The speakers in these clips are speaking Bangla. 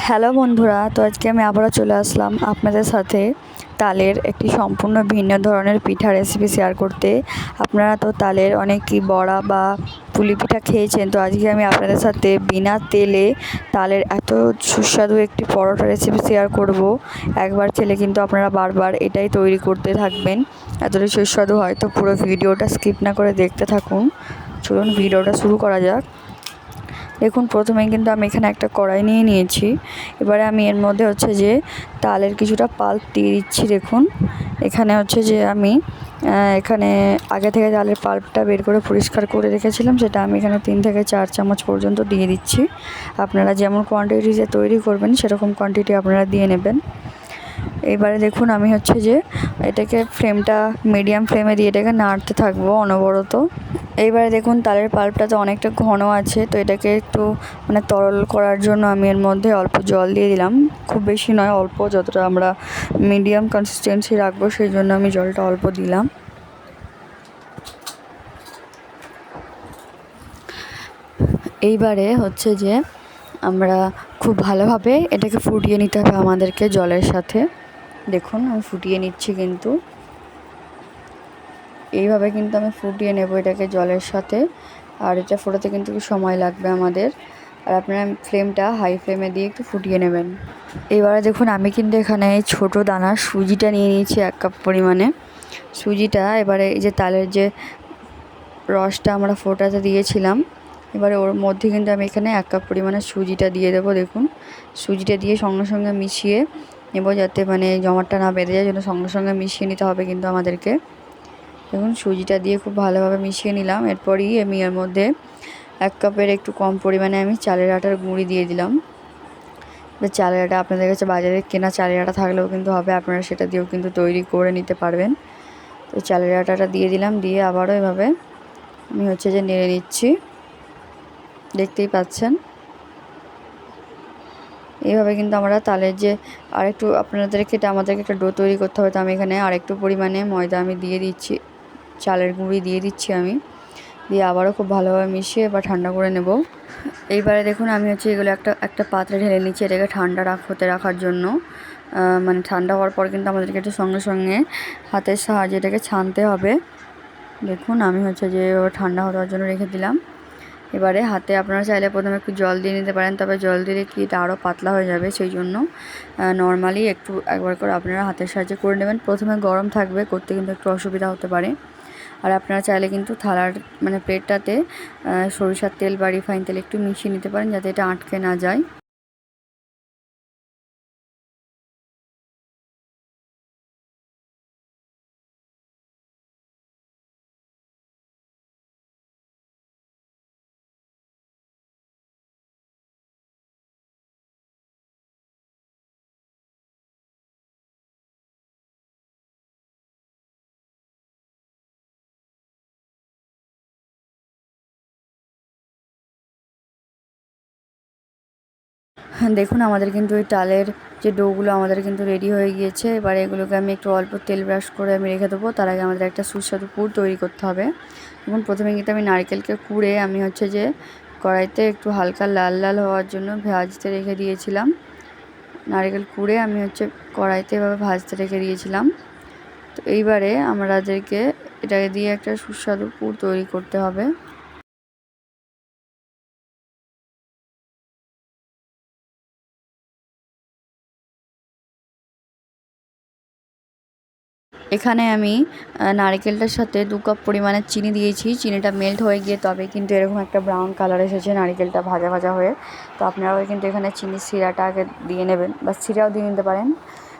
হ্যালো বন্ধুরা, তো আজকে আমি আবারও চলে আসলাম আপনাদের সাথে তালের একটি সম্পূর্ণ ভিন্ন ধরনের পিঠা রেসিপি শেয়ার করতে। আপনারা তো তালের অনেকই বড়া বা পুলি পিঠা খেয়েছেন, তো আজকে আমি আপনাদের সাথে বিনা তেলে তালের এত সুস্বাদু একটি পরোটা রেসিপি শেয়ার করব। একবার খেলে কিন্তু আপনারা বারবার এটাই তৈরি করতে থাকবেন, এতটাই সুস্বাদু হয়। তো পুরো ভিডিওটা স্কিপ না করে দেখতে থাকুন। চলুন ভিডিওটা শুরু করা যাক। দেখুন, প্রথমেই কিন্তু আমি এখানে একটা কড়াই নিয়ে নিয়েছি। এবারে আমি এর মধ্যে হচ্ছে যে তালের কিছুটা পাল্প দিয়ে দিচ্ছি। দেখুন, এখানে হচ্ছে যে আমি এখানে আগে থেকে তালের পাল্পটা বের করে পরিষ্কার করে রেখেছিলাম, সেটা আমি এখানে 3 থেকে 4 চামচ পর্যন্ত দিয়ে দিচ্ছি। আপনারা যেমন কোয়ান্টিটিতে তৈরি করবেন সেরকম কোয়ান্টিটি আপনারা দিয়ে নেবেন। এবারে দেখুন, আমি হচ্ছে যে এটাকে ফ্লেমটা মিডিয়াম ফ্লেমে দিয়ে এটাকে নাড়তে থাকবো অনবরত। এইবারে দেখুন, তালের পাল্পটা তো অনেকটা ঘন আছে, তো এটাকে একটু তরল করার জন্য আমি এর মধ্যে অল্প জল দিয়ে দিলাম। খুব বেশি নয়, অল্প, যতটা আমরা মিডিয়াম কনসিস্টেন্সি রাখবো সেই জন্য আমি জলটা অল্প দিলাম। এইবারে হচ্ছে যে আমরা খুব ভালোভাবে এটাকে ফুটিয়ে নিতে হবে আমাদেরকে জলের সাথে। দেখুন, আমি ফুটিয়ে নিচ্ছি, কিন্তু এইভাবে কিন্তু আমি ফুটিয়ে নেব এটাকে জলের সাথে। আর এটা ফোটাতে কিন্তু সময় লাগবে আমাদের। আর আপনারা ফ্লেমটা হাই ফ্লেমে দিয়ে একটু ফুটিয়ে নেবেন। এবারে দেখুন, আমি কিন্তু এখানে ছোট দানার সুজিটা নিয়ে নিয়েছি 1 কাপ পরিমাণে। সুজিটা এবারে এই যে তালের যে রসটা আমরা ফোটাতে দিয়েছিলাম, এবারে ওর মধ্যে কিন্তু আমি এখানে 1 কাপ পরিমাণে সুজিটা দিয়ে দেবো। দেখুন, সুজিটা দিয়ে সঙ্গে সঙ্গে মিশিয়ে নেব, যাতে জমাটটা না বেঁধে যায়, জন্য সঙ্গে সঙ্গে মিশিয়ে নিতে হবে কিন্তু আমাদেরকে। দেখুন, সুজিটা দিয়ে খুব ভালোভাবে মিশিয়ে নিলাম। এরপরই আমি এর মধ্যে 1 কাপের একটু কম পরিমাণে আমি চালের আটার গুঁড়ি দিয়ে দিলাম। চালের আটা আপনাদের কাছে বাজারে কেনা চালের আটা থাকলেও কিন্তু হবে, আপনারা সেটা দিয়েও কিন্তু তৈরি করে নিতে পারবেন। তো চালের আটাটা দিয়ে দিলাম, দিয়ে আবারও এভাবে আমি হচ্ছে যে নেড়ে নিচ্ছি। দেখতেই পাচ্ছেন, এইভাবে কিন্তু আমরা তালের যে আরেকটু আপনাদেরকে আমাদেরকে একটা ডো তৈরি করতে হবে। তো আমি এখানে আরেকটু পরিমাণে ময়দা আমি দিয়ে দিচ্ছি, চালের গুঁড়ি দিয়ে দিচ্ছি আমি, দিয়ে আবারও খুব ভালোভাবে মিশিয়ে এবার ঠান্ডা করে নেব। এইবারে দেখুন, আমি হচ্ছে এগুলো একটা পাত্রে ঢেলে নিচ্ছি, এটাকে ঠান্ডা হতে রাখার জন্য। ঠান্ডা হওয়ার পর কিন্তু আমাদেরকে একটু সঙ্গে সঙ্গে হাতের সাহায্যে এটাকে ছানতে হবে। দেখুন, আমি হচ্ছে যে ঠান্ডা হওয়ার জন্য রেখে দিলাম। এবারে হাতে আপনারা চাইলে প্রথমে একটু জল দিয়ে নিতে পারেন, তবে জল দিলে কি এটা আরও পাতলা হয়ে যাবে, সেই জন্য নর্মালি একবার করে আপনারা হাতের সাহায্যে করে নেবেন। প্রথমে গরম থাকবে, করতে কিন্তু একটু অসুবিধা হতে পারে। আর আপনারা চাইলে কিন্তু থালার প্লেটটাতে সরিষার তেল বা রিফাইন তেল একটু মিশিয়ে নিতে পারেন, যাতে এটা আটকে না যায়। দেখুন, আমাদের কিন্তু ওই তালের যে ডোগুলো আমাদের কিন্তু রেডি হয়ে গিয়েছে। এবারে এগুলোকে আমি একটু অল্প তেল ব্রাশ করে আমি রেখে দেবো। তার আগে আমাদের একটা সুস্বাদু পুর তৈরি করতে হবে। এবং প্রথমে কিন্তু আমি নারকেলকে কুড়ে আমি হচ্ছে যে কড়াইতে একটু হালকা লাল লাল হওয়ার জন্য ভাজতে রেখে দিয়েছিলাম। নারকেল কুড়ে আমি হচ্ছে কড়াইতে এভাবে ভাজতে রেখে দিয়েছিলাম। তো এইবারে আমাদেরকে এটাকে দিয়ে একটা সুস্বাদু পুর তৈরি করতে হবে। এখানে আমি নারকেলটার সাথে 2 কাপ পরিমাণে চিনি দিয়েছি। চিনিটা মেল্ট হয়ে গিয়ে তবে কিন্তু এরকম একটা ব্রাউন কালার এসেছে নারকেলটা ভাজা ভাজা হয়ে। তো আপনারাও কিন্তু এখানে চিনির সিরাটা আগে দিয়ে নেবেন, বা সিরাও দিয়ে নিতে পারেন।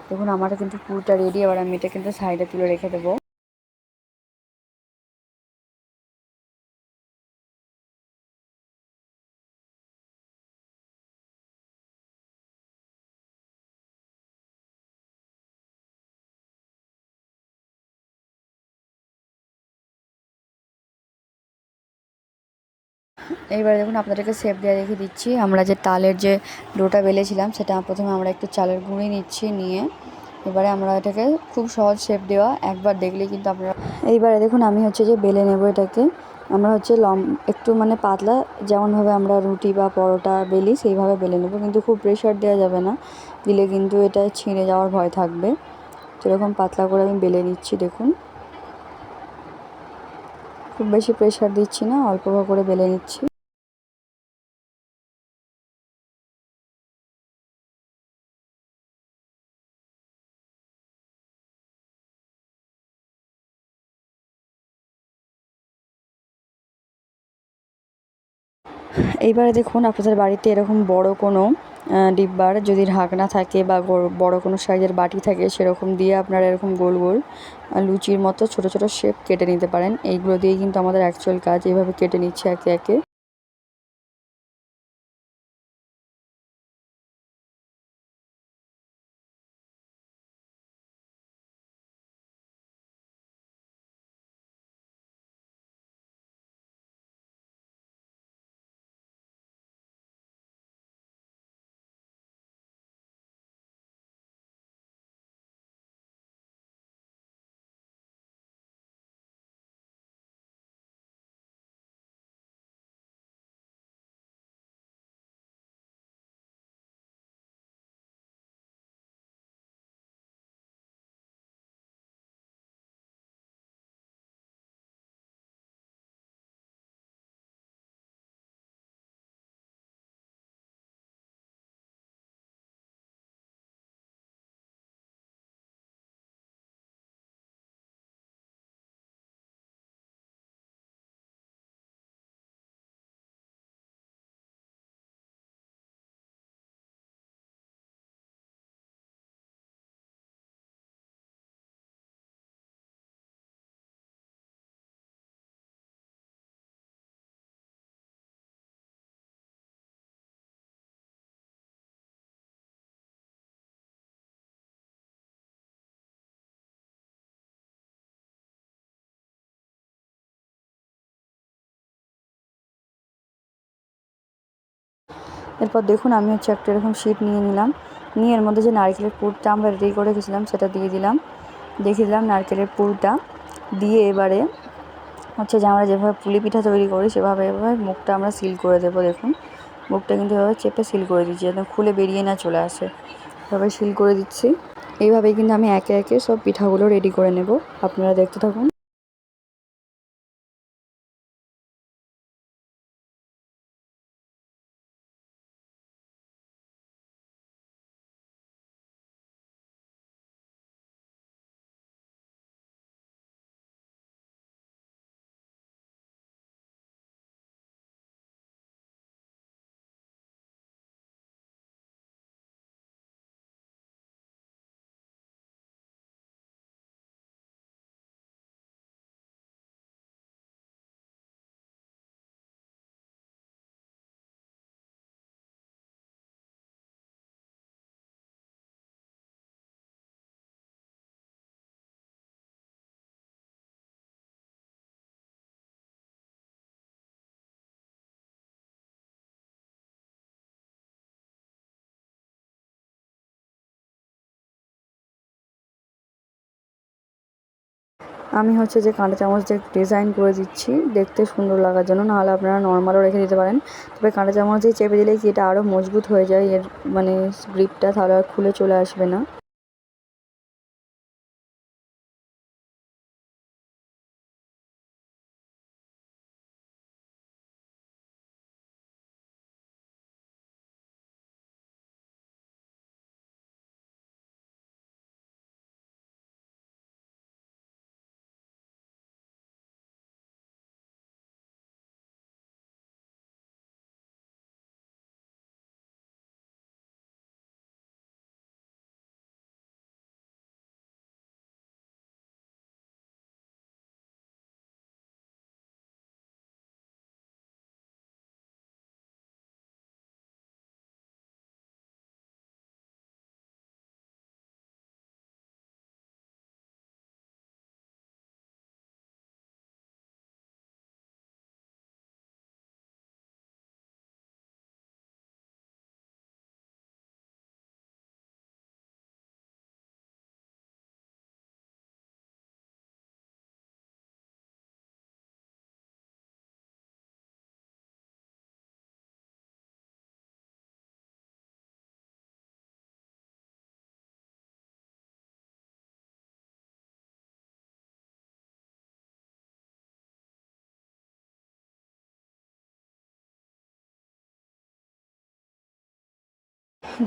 দেখুন, আমার কিন্তু পুরটা রেডি। এবার আমি এটা কিন্তু সাইডে তুলে রেখে দেবো। এইবার দেখুন, আপনাদেরকে শেপ দিয়ে রেখে দিচ্ছি। আমরা যে তালের যে ডোটা বেলেছিলাম, সেটা প্রথমে আমরা একটু চালের গুঁড়ি নিচ্ছি, নিয়ে এবারে আমরা এটাকে খুব সহজ শেপ দেওয়া, একবার দেখলেই কিন্তু আপনারা। এইবারে দেখুন, আমি হচ্ছে যে বেলে নেব এটাকে। আমরা একটু মানে পাতলা, যেমনভাবে আমরা রুটি বা পরোটা বেলি সেইভাবে বেলে নেব, কিন্তু খুব প্রেশার দেওয়া যাবে না, দিলে কিন্তু এটা ছিঁড়ে যাওয়ার ভয় থাকবে। তো এরকম পাতলা করে আমি বেলে নিচ্ছি, দেখুন খুব বেশি প্রেশার দিচ্ছি না, অল্প করে বেলে নিচ্ছি। এইবারে দেখুন, আপনাদের বাড়িতে এরকম বড় কোনো ডিব্বার যদি ঢাকনা থাকে বা বড় কোনো সাইজের বাটি থাকে, সেরকম দিয়ে আপনারা এরকম গোল গোল লুচির মতো ছোট ছোট শেপ কেটে নিতে পারেন। এইগুলো দিয়েই কিন্তু আমাদের অ্যাকচুয়াল কাজ। এইভাবে কেটে নিচ্ছে একে একে। এরপর দেখুন, আমি একটা এরকম শিট নিয়ে নিলাম, নিয়ে এর মধ্যে যে নারকেলের পুরটা আমরা রেডি করে রেখেছিলাম সেটা দিয়ে দিলাম। দেখিয়ে দিলাম নারকেলের পুরটা দিয়ে এবারে যে আমরা যেভাবে পুলি পিঠা তৈরি করি সেভাবে এভাবে মুখটা আমরা সিল করে দেবো। দেখুন মুখটা কিন্তু এভাবে চেপে সিল করে দিচ্ছি, যাতে খুলে বেরিয়ে না চলে আসে। এভাবে সিল করে দিচ্ছি। এইভাবেই কিন্তু আমি একে একে সব পিঠাগুলো রেডি করে নেব। আপনারা দেখতে থাকুন। আমি যে কাঁটা চামচ দিয়ে ডিজাইন করে দিচ্ছি দেখতে সুন্দর লাগার জন্য, নাহলে আপনারা নর্মালও রেখে দিতে পারেন। তবে কাঁটা চামচ দিয়ে চেপে দিলে কি এটা আরও মজবুত হয়ে যায়, এর মানে গ্রিপটা, তাহলে আর খুলে চলে আসবে না।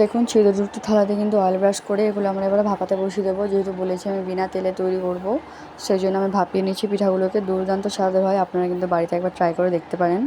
দেখুন ছিদ্রযুক্ত থালাতে কিন্তু অয়েল ব্রাশ করে এগুলো আমরা এবারে ভাপাতে বসিয়ে দেবো। যেহেতু বলেছি আমি বিনা তেলে তৈরি করব, সেই জন্য আমি ভাপিয়ে নিচ্ছি পিঠাগুলোকে। দুর্দান্ত স্বাদের হয়, আপনারা কিন্তু বাড়িতে একবার ট্রাই করে দেখতে পারেন।